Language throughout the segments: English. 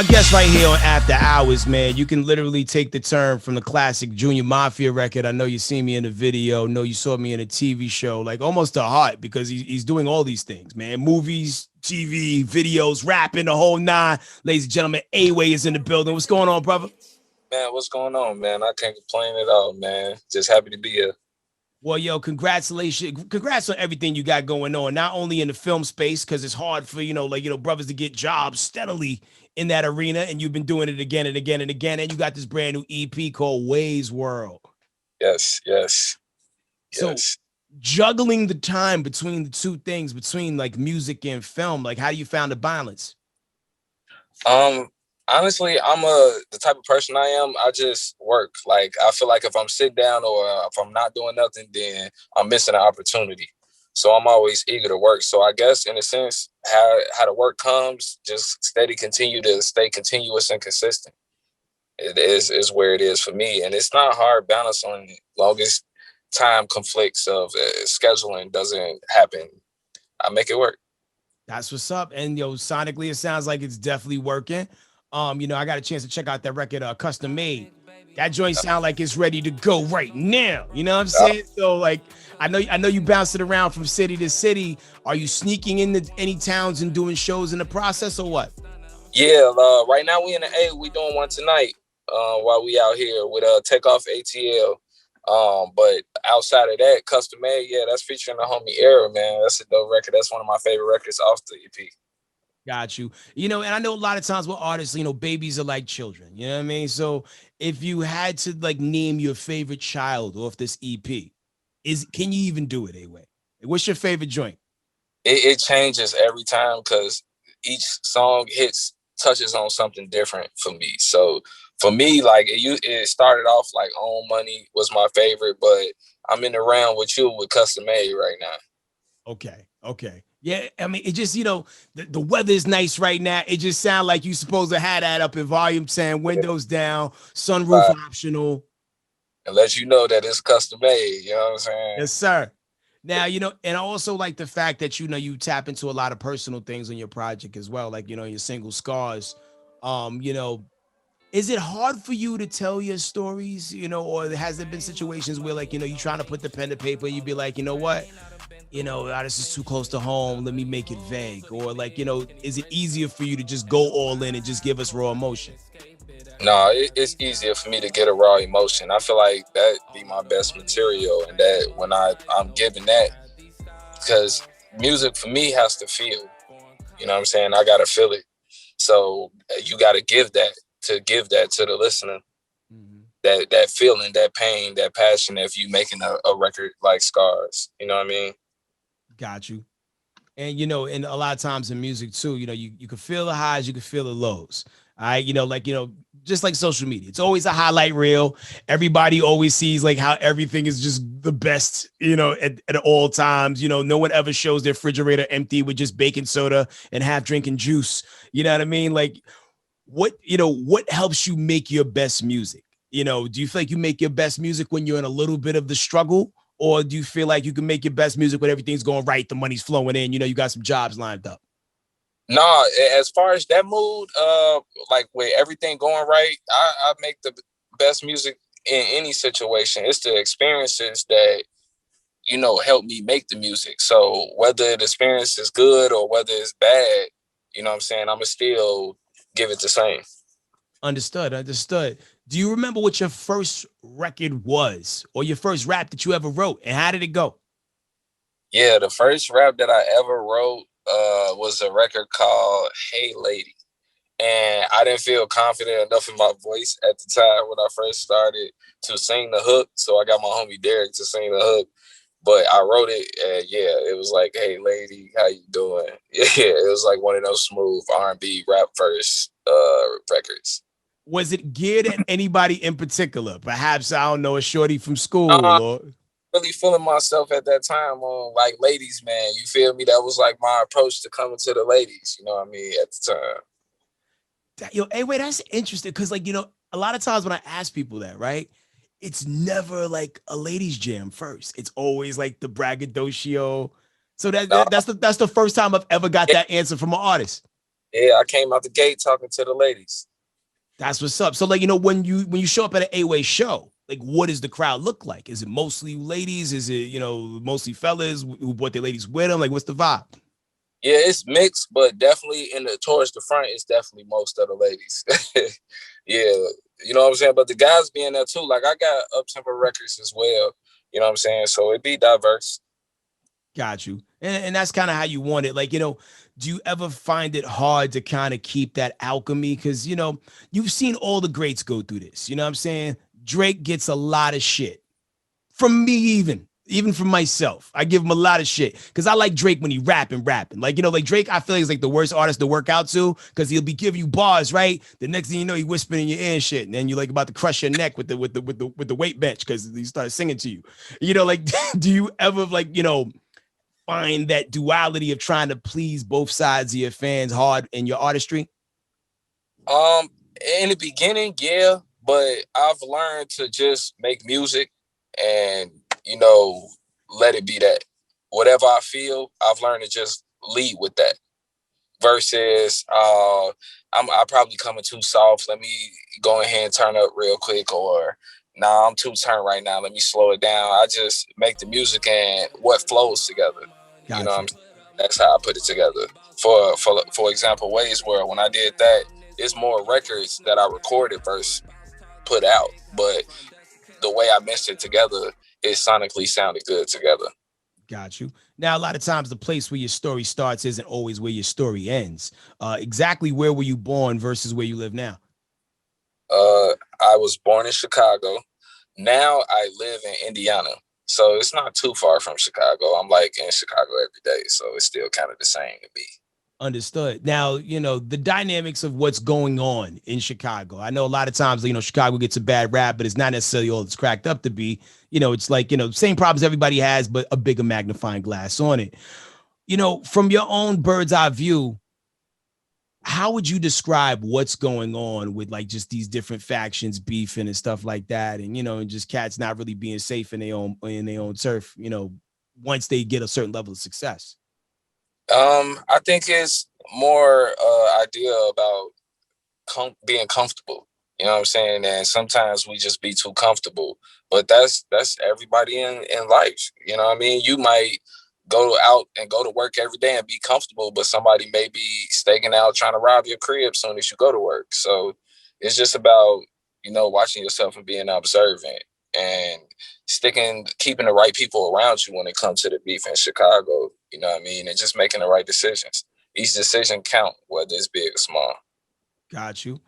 my guest right here on After Hours, man. You can literally take the term from the classic Junior Mafia record. I know you seen me in the video. Know you saw me in a TV show, like almost to heart, because he's doing all these things, man. Movies, TV, videos, rapping, the whole nine. Ladies and gentlemen, A-Way is in the building. What's going on, brother? Man, what's going on, man? I can't complain at all, man. Just happy to be here. Well, yo, congratulations. Congrats on everything you got going on, not only in the film space, because it's hard for, brothers to get jobs steadily in that arena. And you've been doing it again and again and again. And you got this brand new EP called Way's World. Yes. So juggling the time between the two things, between like music and film, like how do you find the balance? Honestly, I'm the type of person I am. I just work. Like, I feel like if I'm sitting down or if I'm not doing nothing, then I'm missing an opportunity. So I'm always eager to work. So I guess in a sense, how the work comes, just continue to stay continuous and consistent. It is where it is for me. And it's not hard balance on it. Long as time conflicts of scheduling doesn't happen, I make it work. That's what's up. And sonically, it sounds like it's definitely working. I got a chance to check out that record, Custom Made. That joint sound like it's ready to go right now. You know what I'm saying? So like, I know you bounce it around from city to city. Are you sneaking into any towns and doing shows in the process or what? Yeah, right now we in the A. We doing one tonight while we out here with Takeoff ATL. But outside of that, Custom Made, yeah, that's featuring the homie Era, man. That's a dope record. That's one of my favorite records off the EP. Got you. And I know a lot of times with artists, babies are like children. You know what I mean? So if you had to like name your favorite child off this EP, can you even do it, A-Way? What's your favorite joint? It changes every time because each song touches on something different for me. So for me, like it started off like Own Money was my favorite, but I'm in the round with you with Custom Made right now. Okay. Yeah, I mean, it just, the weather is nice right now. It just sounds like you supposed to have that up in volume 10, windows down, sunroof optional. And let you know that it's custom made, you know what I'm saying? Yes, sir. Now, and I also like the fact that, you tap into a lot of personal things in your project as well. Like, your single Scars. Is it hard for you to tell your stories, or has there been situations where like, you trying to put the pen to paper, you'd be like, you know what? This is too close to home. Let me make it vague. Or like, is it easier for you to just go all in and just give us raw emotion? No, it's easier for me to get a raw emotion. I feel like that be my best material, and that when I'm giving that, because music for me has to feel, you know what I'm saying? I got to feel it. So you got to give that to the listener. Mm-hmm. That feeling, that pain, that passion, if you making a record like Scars, you know what I mean? Got you. And, and a lot of times in music too, you can feel the highs, you can feel the lows. All right. Just like social media, it's always a highlight reel. Everybody always sees like how everything is just the best, at all times. No one ever shows their refrigerator empty with just baking soda and half drinking juice. You know what I mean? Like what helps you make your best music? Do you feel like you make your best music when you're in a little bit of the struggle? Or do you feel like you can make your best music when everything's going right, the money's flowing in, you got some jobs lined up? No, as far as that mood, like with everything going right, I make the best music in any situation. It's the experiences that, help me make the music. So whether the experience is good or whether it's bad, you know what I'm saying, I'ma still give it the same. Understood. Do you remember what your first record was or your first rap that you ever wrote, and how did it go? Yeah, the first rap that I ever wrote was a record called Hey Lady. And I didn't feel confident enough in my voice at the time when I first started to sing the hook. So I got my homie Derek to sing the hook. But I wrote it, and yeah, it was like, "Hey, lady, how you doing?" Yeah, it was like one of those smooth R&B rap verse records. Was it geared at anybody in particular? Perhaps, I don't know, a shorty from school or... Really feeling myself at that time on like ladies, man. You feel me? That was like my approach to coming to the ladies, you know what I mean, at the time. Hey, wait, that's interesting because like, a lot of times when I ask people that, right, it's never like a ladies jam first. It's always like the braggadocio. So that's the first time I've ever got that answer from an artist. Yeah, I came out the gate talking to the ladies. That's what's up. So like, when you show up at an A-Way show, like what does the crowd look like? Is it mostly ladies? Is it, mostly fellas who brought their ladies with them? Like what's the vibe? Yeah, it's mixed, but definitely towards the front, it's definitely most of the ladies. Yeah, you know what I'm saying? But the guys being there too, like I got up tempo records as well. You know what I'm saying? So it be diverse. Got you. And that's kind of how you want it. Like, do you ever find it hard to kind of keep that alchemy? Because, you've seen all the greats go through this. You know what I'm saying? Drake gets a lot of shit from me, even from myself. I give him a lot of shit because I like Drake when he rapping. Like, like Drake, I feel like he's like the worst artist to work out to because he'll be giving you bars, right? The next thing you know, he whispering in your ear and shit. And then you're like about to crush your neck with the weight bench because he started singing to you. Like, do you ever like, find that duality of trying to please both sides of your fans hard in your artistry? Um, in the beginning, yeah, but I've learned to just make music and let it be that. Whatever I feel, I've learned to just lead with that. Versus, I probably coming too soft. Let me go ahead and turn up real quick, or nah, I'm too turned right now. Let me slow it down. I just make the music and what flows together. You know Got what you. I'm saying? That's how I put it together. For example, Ways World, when I did that, it's more records that I recorded versus put out. But the way I mixed it together, it sonically sounded good together. Got you. Now, a lot of times the place where your story starts isn't always where your story ends. Exactly where were you born versus where you live now? I was born in Chicago. Now I live in Indiana. So it's not too far from Chicago. I'm like in Chicago every day. So it's still kind of the same to me. Understood. Now, the dynamics of what's going on in Chicago. I know a lot of times, Chicago gets a bad rap, but it's not necessarily all it's cracked up to be. It's like, same problems everybody has, but a bigger magnifying glass on it. From your own bird's eye view, how would you describe what's going on with like just these different factions beefing and stuff like that, and and just cats not really being safe in their own turf, once they get a certain level of success? I think it's more idea about being comfortable. You know what I'm saying? And sometimes we just be too comfortable. But that's everybody in life. You know what I mean? You might go out and go to work every day and be comfortable, but somebody may be staking out trying to rob your crib soon as you go to work. So it's just about, watching yourself and being observant and keeping the right people around you when it comes to the beef in Chicago. You know what I mean? And just making the right decisions. Each decision count, whether it's big or small. Got you.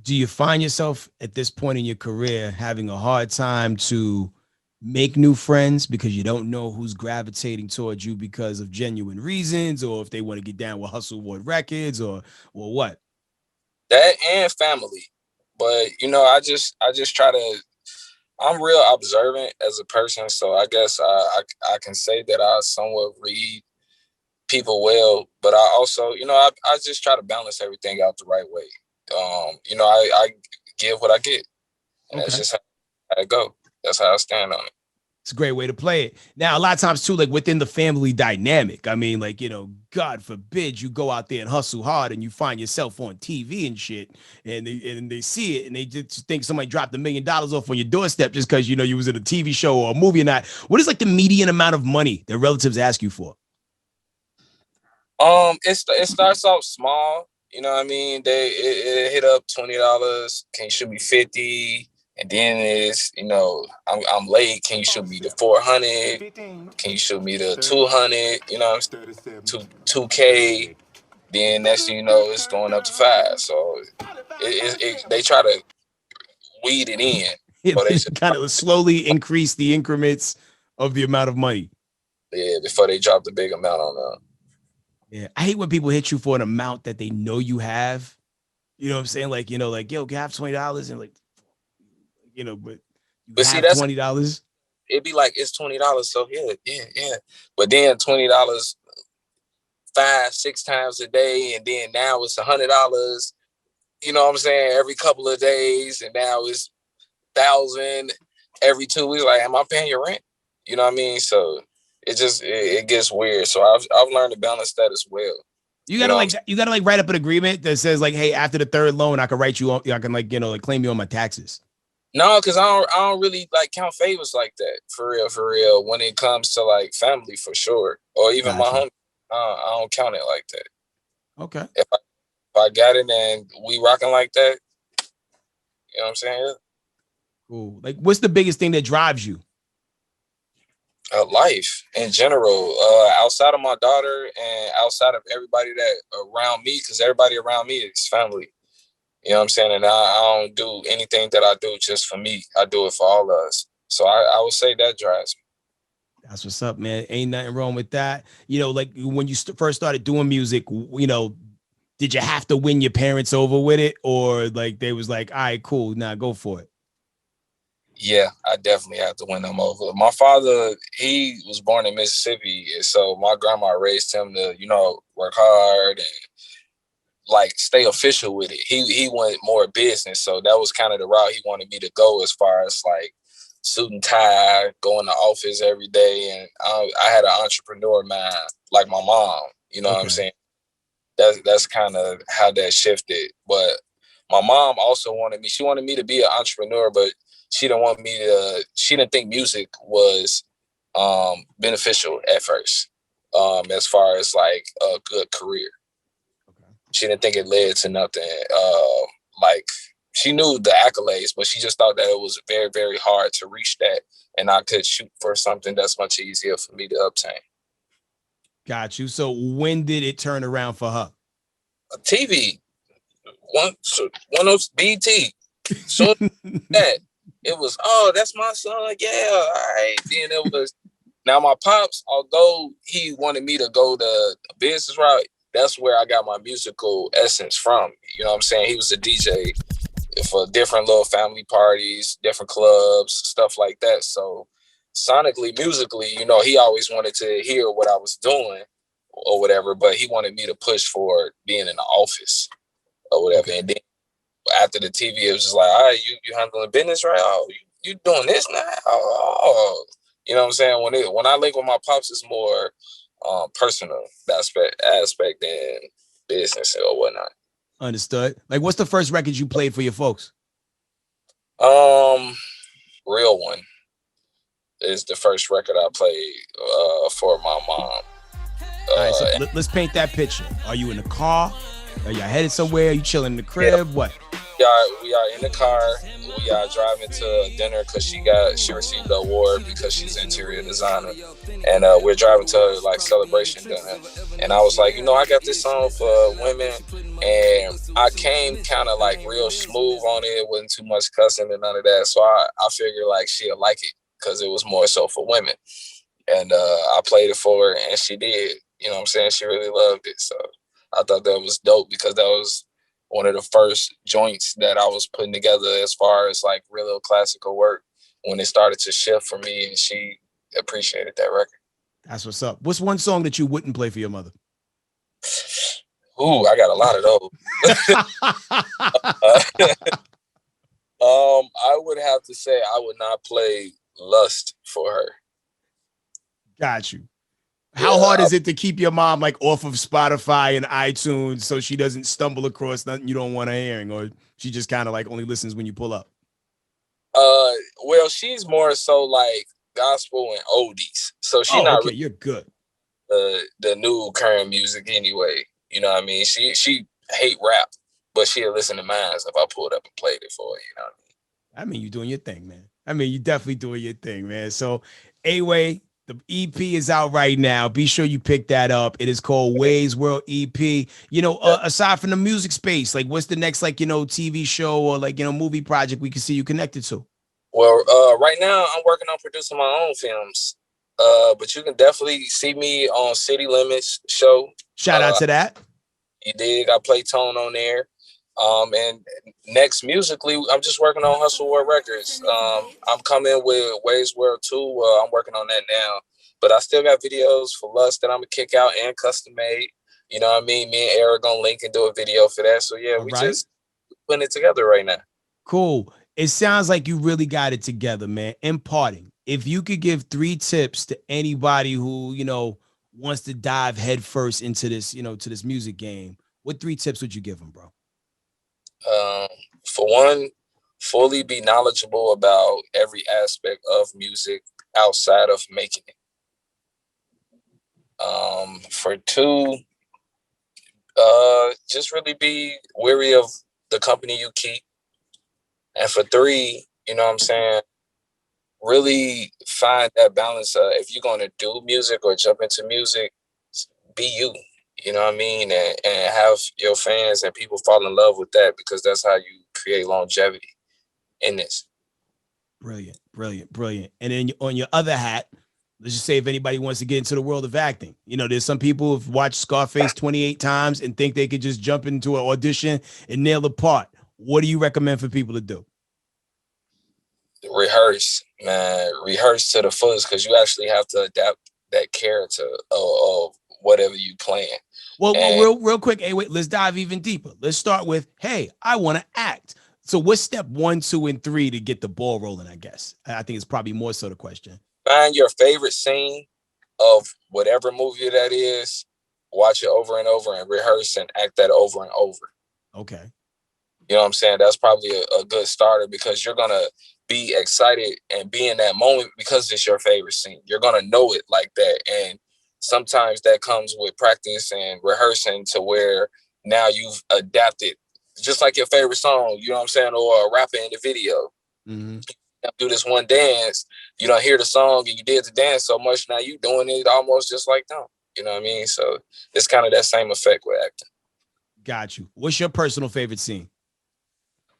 Do you find yourself at this point in your career having a hard time to make new friends because you don't know who's gravitating towards you because of genuine reasons, or if they want to get down with Hustle Ward Records, or what? That and family. But I just try to. I'm real observant as a person, so I guess I can say that I somewhat read people well. But I also, I just try to balance everything out the right way. I give what I get, and that's Okay. just how I go. That's how I stand on it. It's a great way to play it. Now, a lot of times too, like within the family dynamic, I mean, like, God forbid you go out there and hustle hard and you find yourself on TV and shit, and they see it and they just think somebody dropped $1 million off on your doorstep just because you was in a TV show or a movie or not. What is like the median amount of money that relatives ask you for? It starts off small. You know what I mean? It hit up $20. Can you shoot me 50? And then it's I'm late. Can you shoot me the 400? Can you shoot me the 200? $2K. Then next thing you know, it's going up to 5. So they try to weed it in, or they just Kind of slowly increase the increments of the amount of money. yeah before they drop the big amount on them. Yeah, I hate when people hit you for an amount that they know you have. You know what I'm saying? Like, like, yo, can I have $20? And like, but you But see, have that's $20. it'd be like it's $20, so yeah. But then $20 5, 6 times a day, and then now it's $100. You know what I'm saying? Every couple of days, and now it's 1,000 every 2 weeks. Like, am I paying your rent? You know what I mean? So it gets weird. So I've learned to balance that as well. You You gotta know what like I'm saying? you gotta like write up an agreement that says like, hey, after the third loan, I can write you on, I can like, like claim you on my taxes. No, because I don't really like count favors like that for real, for real. When it comes to like family, for sure, or even my Gotcha. home, I don't count it like that. Okay. If I got it and we rocking like that, you know what I'm saying? Cool. Like, what's the biggest thing that drives you? Life in general, outside of my daughter and outside of everybody that around me, because everybody around me is family. You know what I'm saying? And I don't do anything that I do just for me. I do it for all of us. So I would say that drives me. That's what's up, man. Ain't nothing wrong with that. Like when you first started doing music, did you have to win your parents over with it, or like they was like, all right, cool, now go for it? Yeah, I definitely have to win them over. My father, he was born in Mississippi, and so my grandma raised him to, work hard and like stay official with it. He wanted more business, so that was kind of the route he wanted me to go as far as like suit and tie, going to office every day, and I had an entrepreneur mind like my mom. You know what I'm Okay. saying? That's kind of how that shifted. But my mom also wanted me. She wanted me to be an entrepreneur, but she didn't want me to. She didn't think music was beneficial at first, as far as like a good career. Okay. She didn't think it led to nothing. Like she knew the accolades, but she just thought that it was very, very hard to reach that, and I could shoot for something that's much easier for me to obtain. Got you. So when did it turn around for her? A TV, one of BT. Soon that it was, oh, that's my son. Yeah, all right. Then it was now my pops, although he wanted me to go the business route, that's where I got my musical essence from. You know what I'm saying? He was a DJ for different little family parties, different clubs, stuff like that. So sonically, musically, he always wanted to hear what I was doing or whatever, but he wanted me to push for being in the office or whatever. Okay. And then after the TV, it was just like, all right, you handling business, right? Oh, you doing this now? Oh. You know what I'm saying? When I link with my pops, it's more personal aspect than business or whatnot. Understood. Like, what's the first record you played for your folks? Real One is the first record I played for my mom. All right, so let's paint that picture. Are you in the car? Are you headed somewhere? Are you chilling in the crib? Yeah. What? We are in the car. We are driving to dinner because she received the award because she's interior designer, and we're driving to like celebration dinner. And I was like, I got this song for women, and I came kind of like real smooth on it. It wasn't too much cussing and none of that. So I figured like she'll like it because it was more so for women. And I played it for her, and she did. You know what I'm saying? She really loved it. So I thought that was dope because that was one of the first joints that I was putting together as far as like real classical work when it started to shift for me, and she appreciated that record. That's what's up. What's one song that you wouldn't play for your mother? Ooh, I got a lot of those. I would have to say I would not play Lust for her. Got you. How hard is it to keep your mom like off of Spotify and iTunes so she doesn't stumble across nothing you don't want her hearing, or she just kind of like only listens when you pull up? Well, she's more so like gospel and oldies, so she's not. Okay, you're good. The new current music anyway. You know what I mean? She hate rap, but she'll listen to mine if I pulled up and played it for her. You know what I mean? You doing your thing, man. I mean, you definitely doing your thing, man. So, A-Way, the EP is out right now. Be sure you pick that up. It is called Way's World EP. Aside from the music space, like what's the next like, TV show or like, movie project we can see you connected to? Well, right now I'm working on producing my own films. But you can definitely see me on City Limits show. Shout out to that. You dig? I play tone on there. And next musically, I'm just working on Hustle World Records. I'm coming with Ways World 2. I'm working on that now. But I still got videos for Lust that I'm going to kick out and custom made. You know what I mean? Me and Eric gonna link and do a video for that. So yeah, just putting it together right now. Cool. It sounds like you really got it together, man. Imparting. If you could give 3 tips to anybody who, wants to dive headfirst into this, to this music game, what 3 tips would you give them, bro? Um, for one, fully be knowledgeable about every aspect of music outside of making it. For two, just really be wary of the company you keep. And for three, you know what I'm saying, really find that balance. If you're going to do music or jump into music, be you. You know what I mean? And have your fans and people fall in love with that, because that's how you create longevity in this. Brilliant, brilliant, brilliant. And then on your other hat, let's just say if anybody wants to get into the world of acting, there's some people who've watched Scarface 28 times and think they could just jump into an audition and nail the part. What do you recommend for people to do? Rehearse, man. Rehearse to the fullest, because you actually have to adapt that character of whatever you playing. Well, real quick. Hey, wait, let's dive even deeper. Let's start with, hey, I want to act. So what's step 1, 2, and 3 to get the ball rolling, I guess? I think it's probably more so the question. Find your favorite scene of whatever movie that is, watch it over and over and rehearse and act that over and over. Okay. You know what I'm saying? That's probably a good starter, because you're going to be excited and be in that moment because it's your favorite scene. You're going to know it like that. And sometimes that comes with practice and rehearsing, to where now you've adapted, just like your favorite song, you know what I'm saying, or a rapper in the video. Mm-hmm. You do this one dance, you don't hear the song and you did the dance so much, now you doing it almost just like them. You know what I mean? So it's kind of that same effect with acting. Got you. What's your personal favorite scene?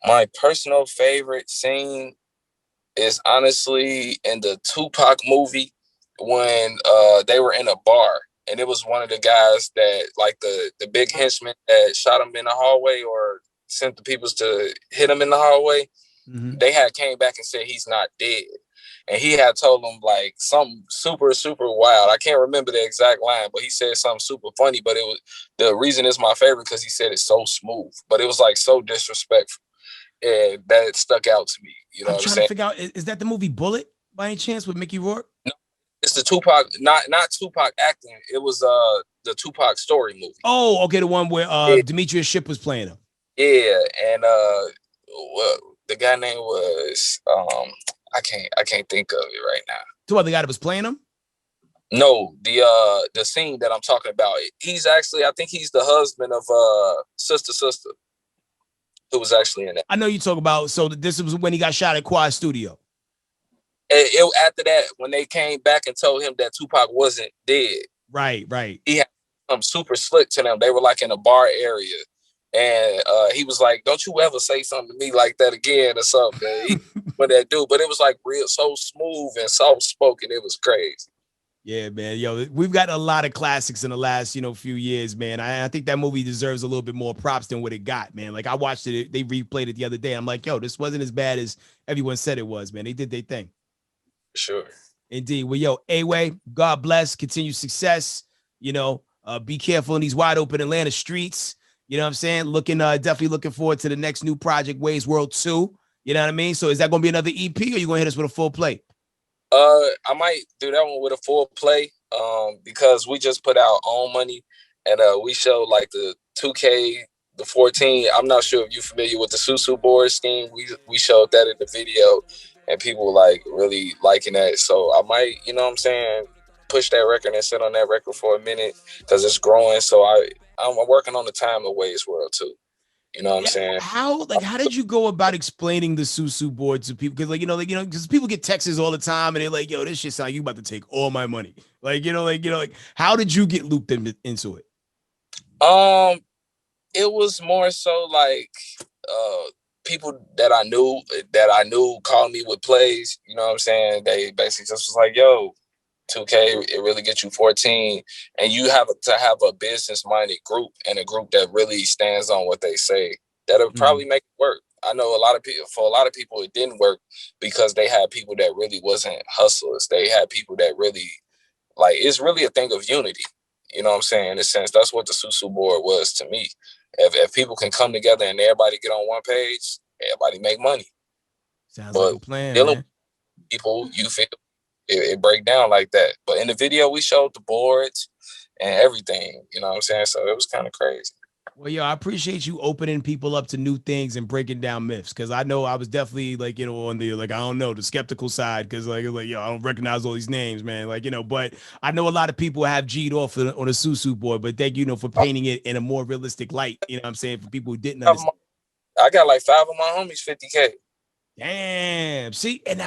My personal favorite scene is honestly in the Tupac movie, when they were in a bar, and it was one of the guys that, like the big henchman that shot him in the hallway, or sent the peoples to hit him in the hallway. Mm-hmm. They had came back and said he's not dead. And he had told them like something super, super wild. I can't remember the exact line, but he said something super funny. But it was, the reason it's my favorite, because he said it's so smooth, but it was like so disrespectful. And that stuck out to me. You know I'm what I'm trying to saying? figure out, is that the movie Bullet by any chance with Mickey Rourke? No, it's the Tupac, not Tupac acting. It was the Tupac story movie. Oh, okay, the one where Yeah, Demetrius Shipp was playing him. yeah. And well, the guy name was I can't think of it right now. Two other guy that was playing him? No, the scene that I'm talking about, he's actually, I think he's the husband of Sister, who was actually in that. I know you talk about, so this was when he got shot at Quad Studio. After that, when they came back and told him that Tupac wasn't dead, Right. he had some super slick to them. They were like in a bar area, and he was like, "Don't you ever say something to me like that again," or something. He with that dude, but it was like real, so smooth and soft spoken. It was crazy. Yeah, man. Yo, we've got a lot of classics in the last, few years, man. I think that movie deserves a little bit more props than what it got, man. Like I watched it, they replayed it the other day. I'm like, yo, this wasn't as bad as everyone said it was, man. They did their thing. Sure. Indeed. Well, yo, A-Way, God bless, continued success. Be careful in these wide open Atlanta streets. You know what I'm saying? Definitely looking forward to the next new project, Ways World 2. You know what I mean? So is that going to be another EP, or you going to hit us with a full play? I might do that one with a full play, because we just put out Own Money, and we showed like the 2K, the 14. I'm not sure if you're familiar with the Susu board scheme. We showed that in the video, and people like really liking that. So I might, you know what I'm saying, push that record and sit on that record for a minute, because it's growing. So I'm working on the time of Ways World too. You know what I'm saying? How did you go about explaining the Susu board to people? Because because people get texts all the time and they're like, yo, this shit sound like you about to take all my money. How did you get looped into it? It was more so like people that I knew called me with plays. You know what I'm saying? They basically just was like, yo, 2K, it really gets you 14. And you have to have a business-minded group, and a group that really stands on what they say. That'll probably make it work. I know a lot of people, it didn't work, because they had people that really wasn't hustlers. They had people that really, like, it's really a thing of unity. You know what I'm saying? In a sense, that's what the Susu board was to me. If people can come together and everybody get on one page, everybody make money. Sounds But like a plan, dealing man. with people, you feel it break down like that. But in the video, we showed the boards and everything. You know what I'm saying? So it was kind of crazy. Well, yo, I appreciate you opening people up to new things and breaking down myths, because I know I was definitely like, on the, like, I don't know, the skeptical side, because like yo, I don't recognize all these names, man. Like, but I know a lot of people have G'd off on a Susu board, but thank you, for painting it in a more realistic light. You know what I'm saying? For people who didn't understand. I got like 5 of my homies 50K. Damn. See, and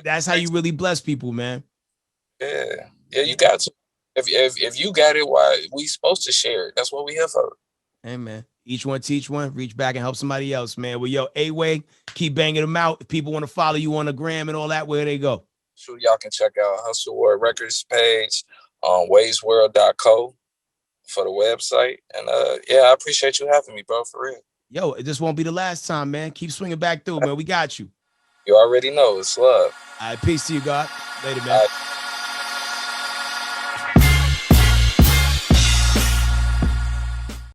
that's how you really bless people, man. Yeah, you got to. If you got it, why we supposed to share it? That's what we here for. Hey, man. Each one teach one. Reach back and help somebody else, man. Well, yo, A-Way, keep banging them out. If people want to follow you on the gram and all that, where they go? Sure, y'all can check out Hustle World Records page on waysworld.co for the website. And yeah, I appreciate you having me, bro, for real. Yo, this won't be the last time, man. Keep swinging back through, man. We got you. You already know. It's love. All right, peace to you, God. Later, man.